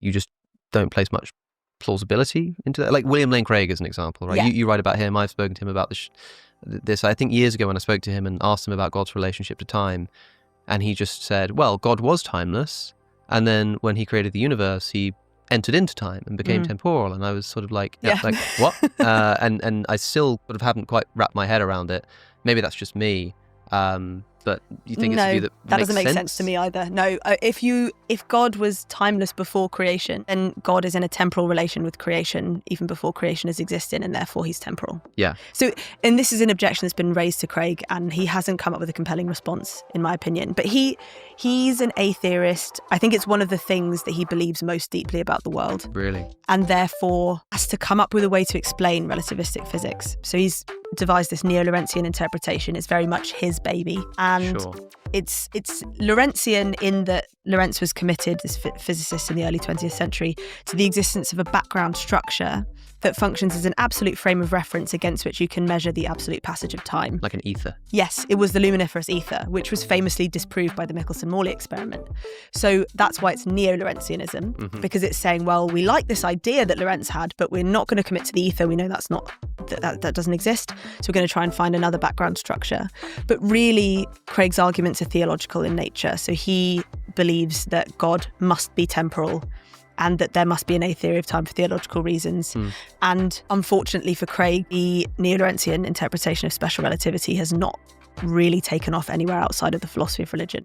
you just don't place much plausibility into that. Like William Lane Craig is an example, right? Yeah. You write about him. I've spoken to him about this, I think years ago when I spoke to him and asked him about God's relationship to time. And he just said, well, God was timeless. And then when he created the universe, he entered into time and became temporal. And I was sort of like, like what? And I still sort of haven't quite wrapped my head around it. Maybe that's just me. But you think it's a view that doesn't make sense to me either. No, if God was timeless before creation, then God is in a temporal relation with creation even before creation has existed, and therefore he's temporal. Yeah. So, and this is an objection that's been raised to Craig, and he hasn't come up with a compelling response, in my opinion. But he's an atheist. I think it's one of the things that he believes most deeply about the world. Really? And therefore has to come up with a way to explain relativistic physics. So he's devised this neo-Lorentzian interpretation. It's very much his baby. And it's Lorentzian in that Lorentz was committed, this physicist in the early 20th century, to the existence of a background structure that functions as an absolute frame of reference against which you can measure the absolute passage of time. Like an ether. Yes, it was the luminiferous ether, which was famously disproved by the Michelson-Morley experiment. So that's why it's neo-Lorentzianism, because it's saying, well, we like this idea that Lorentz had, but we're not going to commit to the ether. We know that's not that doesn't exist. So we're going to try and find another background structure. But really, Craig's arguments are theological in nature. So he believes that God must be temporal and that there must be an a-theory of time for theological reasons. And unfortunately for Craig, the neo-Lorentzian interpretation of special relativity has not really taken off anywhere outside of the philosophy of religion.